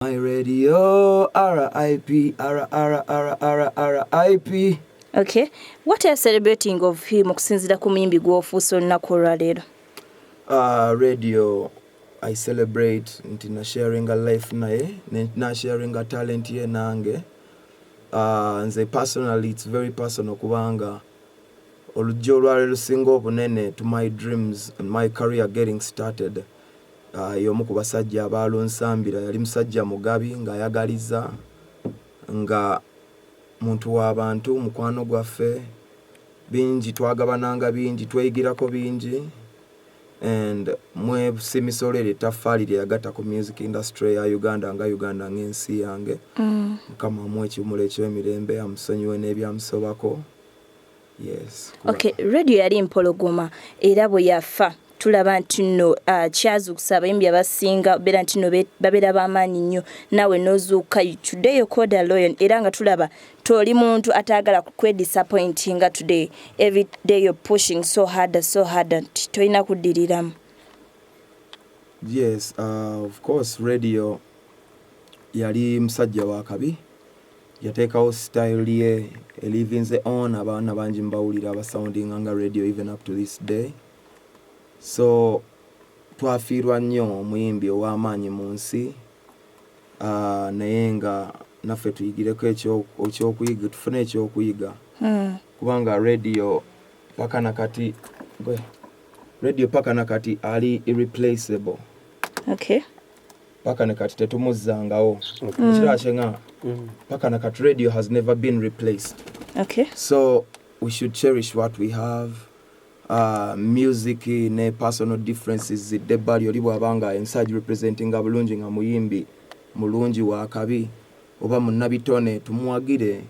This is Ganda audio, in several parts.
My radio, R.I.P., R.I.P. Okay. What are you celebrating of him okusinzira ku muyimbi gw'ofuuse olunaku olwaleero? Radio, I celebrate nti na sharing a life naye, na sharing a talent ye nange. Nze personally, it's very personal kubanga olujja olwaleero lusinga obunene to my dreams and my career getting started. Y'omu ku basajja abaalonsambira yali musajja mugabi ng'ayagaliza nga muntu w'abantu mukwano gwaffe bingi twagabananga bingi tweyigirako bingi and mwe simisolere taffaali lye yagatta ku music industry ya Uganda ng'ensi yange mukama mu ekimula eky'emirembe amusonyiwe n'ebyamusobako. Yes. Okay, radio yali mpologoma era bwe yafa tulaba nti nno kyazuukusa abayimbi abasinga beera nti nno babeera b'amaanyi nnyo naawe n'ozuuka today you called a lion era nga tulaba toli muntu ataagala kwedisappointinga today every day you're pushing so hard tolina kuddiriramu. Yes, of course radio yali musajja wa kabi yateekawo style ye elivinze on abaana bangi mbawulira abasoundinga nga radio even up to this day. So twafiirwa nnyo omuyimbi ow'amaanyi mu nsi naye nga naffe tuyigireko ekyokuyiga tufune ekyokuyiga kubanga radio paka nakati ali irreplaceable. Okay. Paka nakati tetumuzzangawo ekirala nga paka nakati radio has never been replaced. Okay. So we should cherish what we have. Music ne personal differences debali oli bwabanga inside representing abulungi nga muyimbi mulungi wa kabi oba munnabitone tumuwagire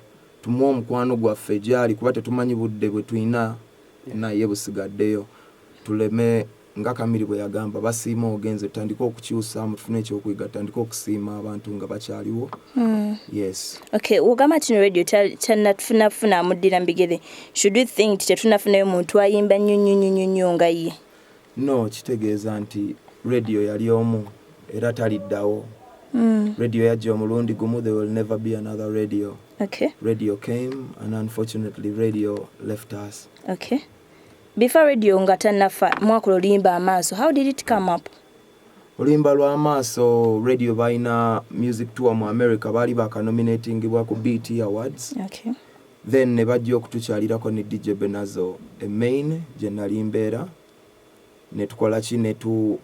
tumuwa omukwano gwaffe gyali kuba tetumanyi budde bwe tulina naye busigaddeyo tuleme nga Kamiri bwe yagamba basiima ogenze tutandika okukyusa tufune ekyokuyiga tutandika okusiima abantu nga bakyaliwo. Yes. Okay, wogamba kino radio tannafuna amuddira mbigere. Should we think tetunafunayo muntu ayimba nnyo nga ye? No, kitegeeza nti radio yali omu era taliddawo. Radio yajja omulundi gumu, there will never be another radio. Okay. Radio came and unfortunately radio left us. Okay. Before radio nga tannafa mwaka oluyimba Amaaso, how did it come up? Oluyimba lwa Amaaso radio baina music tour mu America bali bakanominatingibwa ku BET Awards. Okay. Then ne bajja okutukyalirako ne DJ Benazo e main gye nali mbeera ne tukola ki ne tu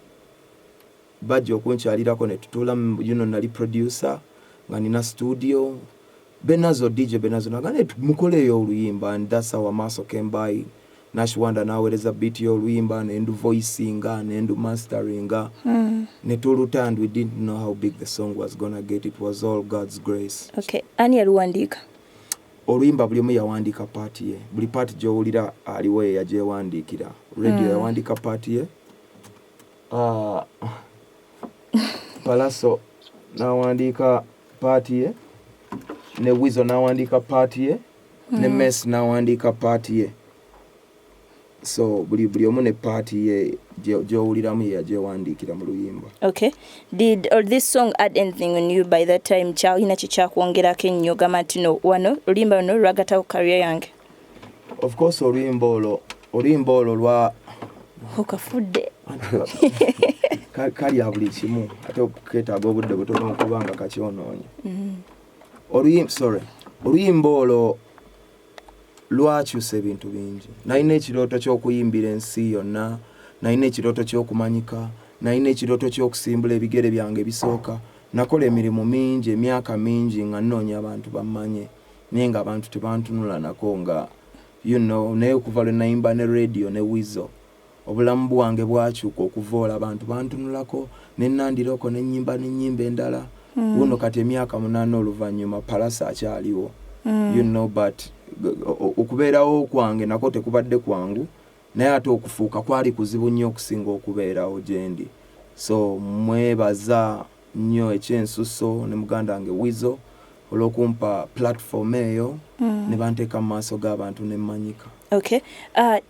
bajja okunkyalirako ne tutula nali producer nga nina studio Benazo DJ Benazo nagane mukoleyo oluyimba and that's how Amaaso came by. Nashwanda naweereza beat y'oluyimba nendu voicinga nendu masteringa netuluta and we didn't know how big the song was gonna get. It was all God's grace. Okay. Ani yaluwandiika? Oluyimba buli omu yawandiika paati ye. Buli paati gy'owulira aliwo yagyewandiikira. Radio yawandiika paati ye. Pallaso nawandiika paati ye. Ne Wizo nawandiika paati ye. Ne Mess nawandiika paati ye. So buli omu ne party ye gy'owuliramu yagyewandiikira mu luyimba. Okay. Did this song add anything on you by that time? Kyalina kikyakwongerako ennyo gamba nti no wano oluyimba luno lwagattawo career yange? Of course oluyimba olwo lwa okafudde kali buli kimu ate oketaaga obudde butono okubanga kakyonoonye. Oluyimba olwo lwakyusa ebintu bingi. Nalina ekirooto ky'okuyimbira ensi yonna, nalina ekirooto ky'okumanyika, nalina ekirooto ky'okusimbula ebigere byange bisooka. Nakola emirimu mingi emyaka mingi nga nnoonya abantu bammanye naye nga abantu tebantunula nako nga naye okuva lwe nayimba ne radio ne Wizo obulamu bwange bwakyuka okuvoola abantu bantunulako ne nandiroko n'ennyimba endala. Wuno kati emyaka 8 oluvannyuma Pallaso akyaliwo. But okubeerawo kwange nako tekubadde kwangu naye ate okufuuka kwali kuzibu nnyo okusinga okubeerawo gyendi. So mwebaza nnyo ekyensuso ne muganda wange Wizo olw'okumpa platform eyo ne banteeka mu maaso g'abantu ne mmanyika. Okay.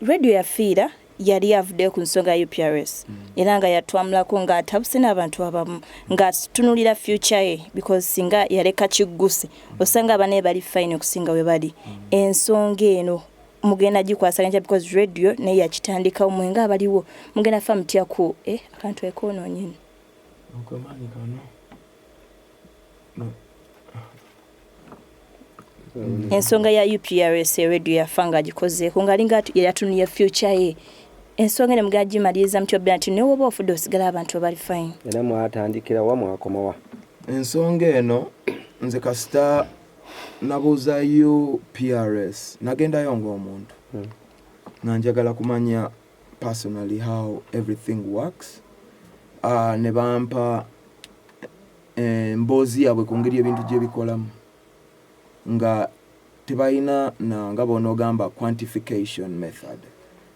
Radio yafiira yali avuddeyo ku nsonga ya UPRS era nga yatwamulako ng'atabuse n'abantu abamu ng'atunulira future ye because singa yaleka kigguse osanga abanaye bali fine okusinga we bali ensonga eno mugenda gikwasaganya because radio naye yakitandikawo mwenga abaliwo mugenda fa mutya ku akantu ekoonoonye ensonga ya UPRS radio yafa nga agikozeeko ng'alinga yatunulira future ye ensonga ne mugenda gimaliriza mutyo bera nti newe oba ofudde osigala abantu abali fine era mwatandikira wa mwakomawa ensonga eno nze kasita nabuuza UPRS nagendayo ng'omuntu nga njagala kumanya personally how everything works ne bampa emboozi yaabwe ku ngeri ebintu gye bikolamu nga tebalina nga bonoogamba quantification method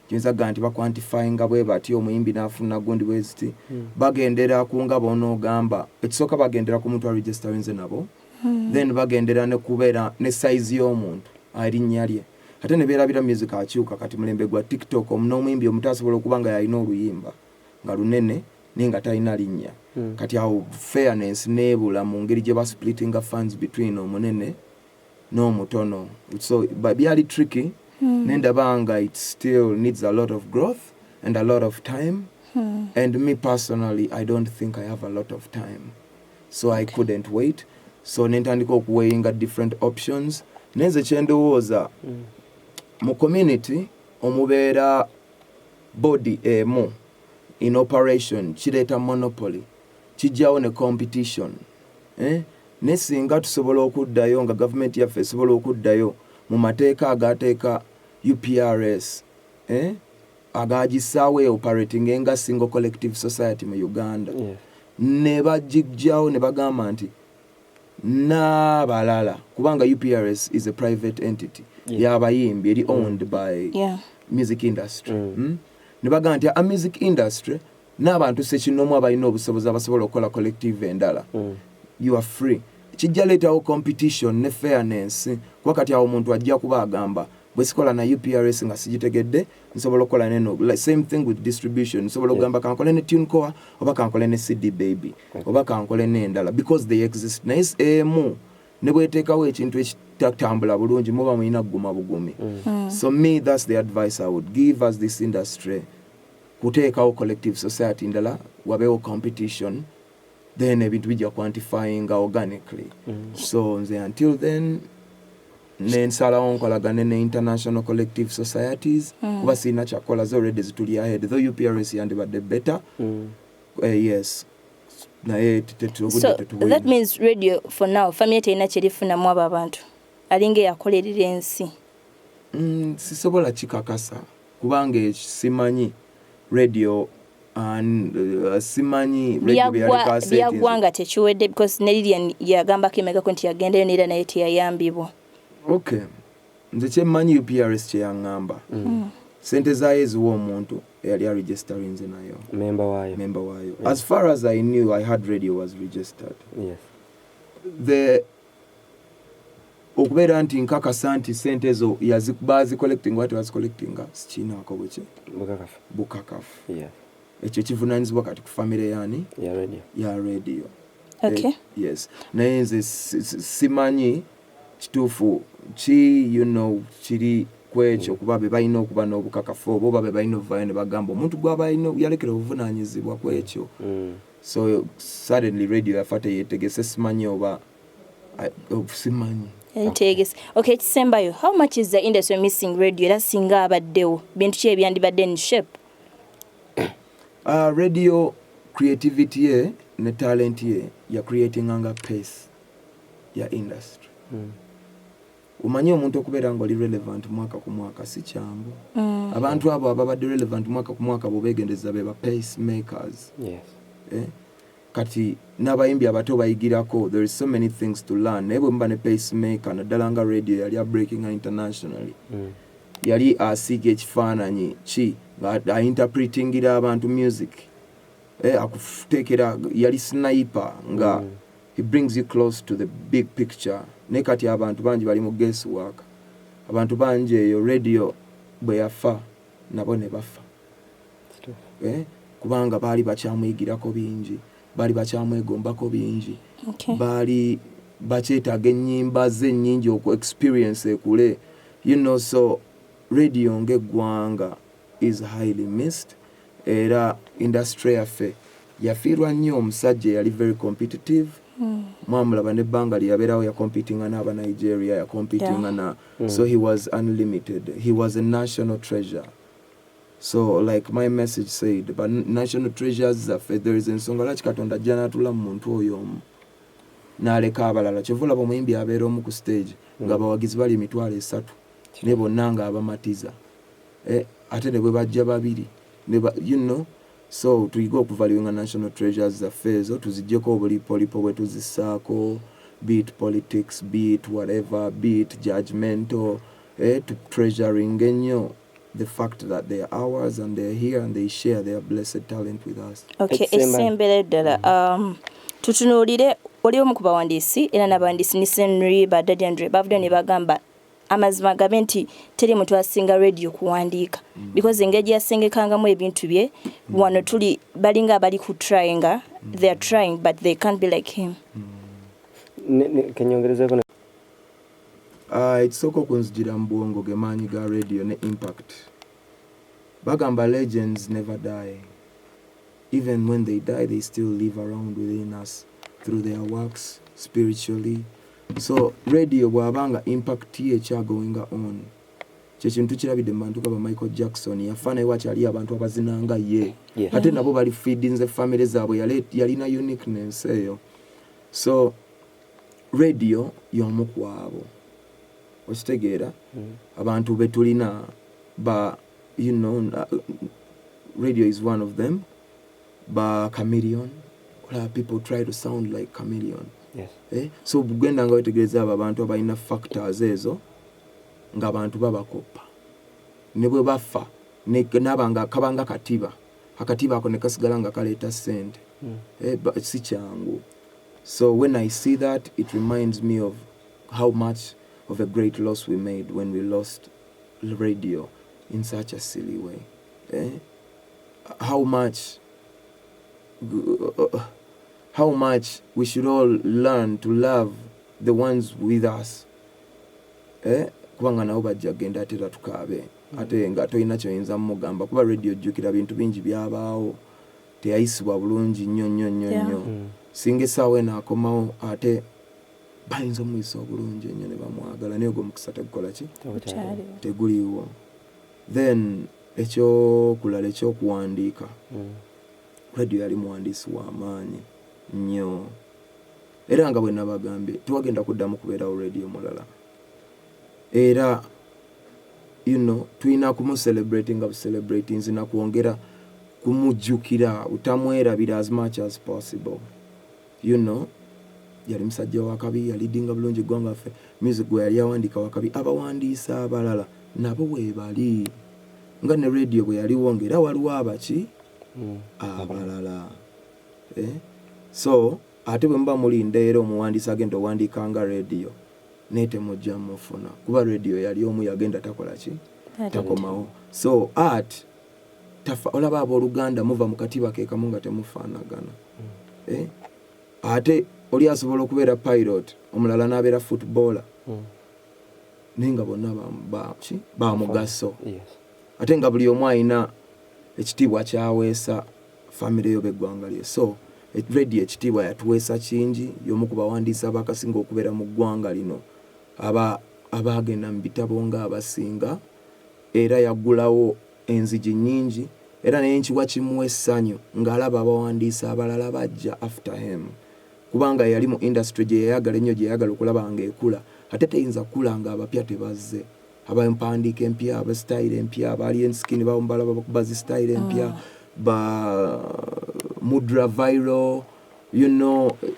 kiyinza gamba nti bakwantifyinga bwe bati omuyimbi n'afuna gundi bwe ziti bagendera ku nga bonoogamba ekisooka bagendera ku muntu aregistarinze nabo then bagendera ne kubeera ne size y'omuntu alinnya lye ate ne beerabira music akyuka kati mulembe gwa TikTok n'omuyimbi omuntu asobola okuba nga yalina oluyimba nga lunene naye nga talina linnya kati awo fairness neebula mu ngeri gye basplitinga funds between omunene n'omutono so byali tricky nendaba nga it still needs a lot of growth and a lot of time and me personally I don't think I have a lot of time so I couldn't wait so nentandika okuweyinga different options nenze kyendowooza mu community omubeera body emu in operation kireeta monopoly kijjawo ne competition ne singa tusobola okuddayo nga gavumenti yaffe esobola okuddayo mu mateeka agateeka UPRS agagisaawo operating nga single collective society mu Uganda ne bagijjawo ne bagamba nti n'abalala kubanga UPRS is a private entity y'abayimbi eri owned by music industry ne bagamba nti a music industry n'abantu sekinomu abalina obusobozi abasobola okukola collective endala you are free kijja leetawo competition ne fairness kuba kati awo omuntu ajja kuba agamba bwe sikola na UPRS nga sigitegedde nsobola okukola neno same thing with distribution nsobola okugamba kankole ne TuneCore oba kankole ne CD Baby oba kankole n'endala because they exist naye emu ne bweteekawo ekintu ekitatambula bulungi muba mulina kuguma bugumi so me that's the advice I would give as this industry kuteekawo collective society ndala wabeewo competition then ebintu bijja quantifying organically so nze until then nensalawo nkolagane ne international collective societies kuba sirina kyakola zo already zituli ahead though UPRS yandibadde better yes naye so that means radio for now family terina kyerifunamu abo abantu alinga eyakolerera ensi sisobola kikakasa kubanga simanyi radio simanyi byaggwanga tekiwedde because ne Lilian yagambako emegako nti yagendayo neera naye teyayambibwa okay nze kyemmanyi UPRS kyeyaŋŋamba sente zaayo eziwa omuntu eyali aregistarinze nayo member waayo as far as I knew I had radio was registered okubeera nti nkakasa nti sente ezo bazicollecting wati bazicollectinga sikiinaako bweki bukakafu ekyo kivunaanyizibwa kati ku famire yaani ya radio yes naye nze simanyi kituufu kiri kwekyo kuba be balina okuba n'obukakafu oba be balina obuvayo ne bagamba omuntu gwaba yalekera obuvunaanyizibwa kwekyo so suddenly radio yafa teyeetegese simanyi oba simanyi okay kisembayo how much is the industry missing radio era singa abaddewo bintu ki ebyandibadde in shape radio creativity ye ne talent ye ya creating anga pace ya industry umanyi omuntu okubeera nga oli relevant mwaka ku mwaka si kyangu abantu abo ababadde relevant mwaka ku mwaka bobeegendeza be ba pace makers kati n'abayimbi abato bayigirako there is so many things to learn naye bwe muba ne pace maker naddala nga radio yali breaking internationally yali asiiga ekifaananyi ki interpretingira abantu music akuteekera yali sniper nga he brings you close to the big picture ne kati abantu bangi bali mu guesswork abantu bangi eyo radio bwe yafa nabo ne bafa kubanga baali bakyamuyigirako bingi, baali bakyamwegombako bingi, baali bakyetaaga ennyimba ze ennyingi experience ekule, so radio ng'eggwanga is highly missed. Era industry yaffe yafiirwa nnyo omusajja yali very competitive. Mwamulaba n'ebbanga lyabeerawo yakompitinga n'aba Nigeria, yakompitinga na so he was unlimited. He was a national treasure. So like my message said, but national treasures zaffe, there is ensonga lwaki Katonda ajja n'atula mu muntu oyo omu n'aleka abalala. Kyova olaba omuyimbi abeera omu ku stage ng'abawagizi bali 3,000 ne bonna ng'abamatiza, ate ne bwe bajja babiri, so tuyige okuvaluinga national treasures zaffe ezo, tuziggyeko obulipolipo bwe tuzisaako, be it politics, be it whatever, be it judgmental, to treasuring ennyo the fact that they are ours and they are here and they share their blessed talent with us. Okay, essembere ddala tutunuulire oli omu ku bawandiisi era n'abawandiisi ni Senri Badadi Andre bavudde ne bagamba amazima gabe nti teri muntu asinga radio kuwandiika because engeri yasengekangamu ebintu bye wano tuli balinga abali ku tryinga, they are trying but they can't be like him. Kenyongerezeko ekisooka okunzijira mu bwongo ge maanyi ga radio ne impact. Bagamba legends never die. Even when they die, they still live around within us through their works, spiritually. So radio bwabanga impact ye ekyagoinga on. Kyekintu kirabidde mu bantu kaba Michael Jackson yafaana ewakyali abantu abazinanga ye. Ate nabo bali feedinze family zaabwe yalina uniqueness eyo. So radio y'omu ku abo. Okitegeera abantu betulina ba radio is one of them. Ba chameleon, people try to sound like chameleon. Yes. So bugenda nga wetegereza abo abantu abalina factors ezo nga abantu babakoppa ne bwe bafa n'abanga kabanga katiba akatiba ako ne kasigala nga kaleeta ssente si kyangu. So when I see that, it reminds me of how much of a great loss we made when we lost radio in such a silly way. How much we should all learn to love the ones with us. Kubanga nabo bajja genda ate tukaabe ate nga toyina kyoyinza mugamba kuba radio jjukira bintu bingi byabaawo teyayisibwa bulungi nnyo. Singa essaawa enaakomawo ate bayinza omuyisa obulungi ennyo ne bamwagala naye ogwo mukisa tegukola ki teguliiwo. Then ekyokulala ekyokuwandiika, radio yali muwandiisi w'amaanyi nnyo era nga bwe nabagambye tewagenda kuddamu kubeerawo radio mulala era tulina kumuselebrate nga buselebrate nzina kwongera kumujjukira utamwerabira as much as possible. Yali musajja wakabi, yalidinga bulungi eggwanga ffe, music gwe yali awandiika wakabi, abawandiisa abalala nabo weebali nga ne radio bwe yaliwo ng'era waliwo abaki abalala. So ate bwe muba mulinda era omuwandiisi agenda owandiika nga radio naye temujja mufuna kuba radio yali omu yagenda takola ki takomawo. So art olaba abooluganda muva mu katiba ke kamu nga temufaanagana. Ate oli asobola okubeera pilot omulala n'abeera footballer naye nga bonna ba mugaso. Ate nga buli omu alina ekitiibwa kyaweesa famire yo b'eggwanga lye. So radio ekitiibwa yatuweesa kingi, y'omu ku bawandiisi abakasinga okubeera mu ggwanga lino abaagenda mu bitabo ng'abasinga, era yaggulawo enzigi nnyingi era naye nkiwa kimuwa essanyu ng'alaba abawandiisi abalala bajja after him kubanga yali mu industry gye yayagala ennyo, gye yayagala okulaba ng'ekula. Ate teyinza kula ng'abapya tebazze, abampandiika empya, abasitayire empya, abalien skin bawumbala bakuba zi style empya, ba mudra viral.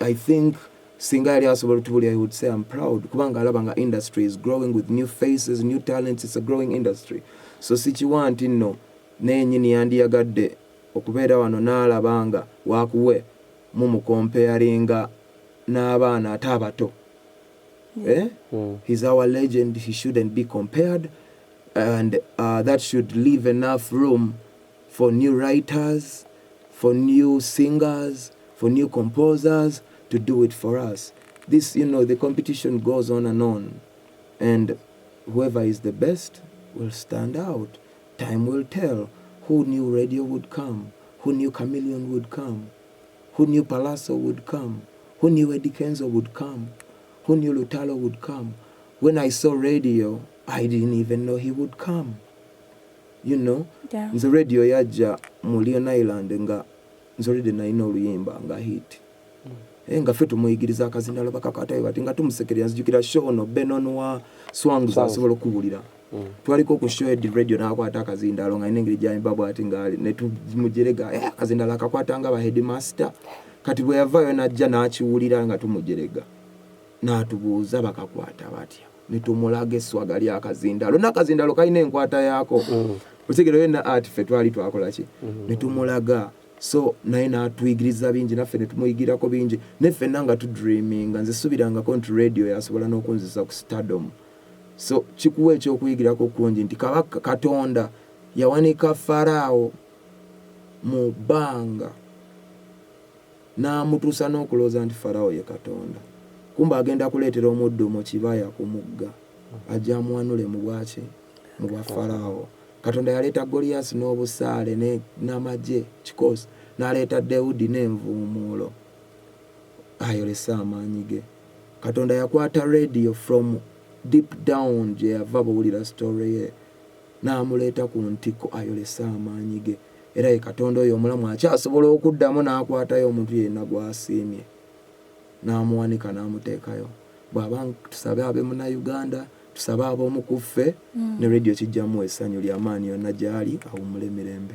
I think singa yali asobola otubulya, I would say I'm proud kubanga alaba nga industry is growing with new faces, new talents. It's a growing industry. So sikiwa nti nno n'ennyini yandiyagadde okubeera wano n'alaba nga waakuwe mumukomparinga n'abaana ate abato. He's our legend. He shouldn't be compared, and that should leave enough room for new writers, for new singers, for new composers to do it for us. This, the competition goes on, and whoever is the best will stand out. Time will tell. Who knew radio would come? Who knew Chameleon would come? Who knew Pallaso would come? Who knew Eddie Kenzo would come? Who knew Lutalo would come? When I saw radio, I didn't even know he would come. Yeah. Nze radio yajja mu Leon Island nga nzolide naina oluyimba nga hit. Nga ffe tumuyigiriza akazindalo bakakatayo bati nga tumusekerera nzijukira shono Benonwa Swangs asobola okuwulira. Twaliko ku show edi radio n'akwata akazindalo nga n'engeri gy'ayimba bw'ati ngali ne tumujerega akazindalo akakwata nga ba headmaster. Kati bwe yavaayo n'ajja n'akiwulira nga tumujerega. N'atubuuza bakakwata batya. Ne tumulaga esswaga lya akazindalo. N'akazindalo kalina enkwata yaako. Otegera yena art ffe twali twakola ki? Ne tumulaga. So naye n'atuyigiriza bingi naffe ne tumuyigirako bingi. Neffe nanga tu dreaming nze subirangako nti radio yasobola n'okunzisa ku stardom. So kikuwa ekyokuyigirako kungi nti Kabaka Katonda yawanika Farao mu bbanga n'amutuusa n'okulooza nti Farao ye Katonda. Kumba agenda kuleetera omuddu mu kibaya ku mugga ajja amwanule mu bwaki mu bwa Farao. Katonda yaleeta Goliath n'obusaale n'amagye kikosi n'aleeta Daudi n'envuumuulo ayolesa amaanyi ge. Katonda yakwata radio from deep down gye yava bawulira story ye n'amuleeta ku ntiko ayolesa amaanyi ge. Era ye Katonda oyo omulamu akyasobola okuddamu n'akwatayo omuntu yenna gw'asiimye n'amuwanika n'amuteekayo. Bw'aba tusabe abe Munnayuganda, tusabe ab'omu ku ffe ne radio kijjamu essanyu ly'amaanyi yonna gy'ali awummule mirembe.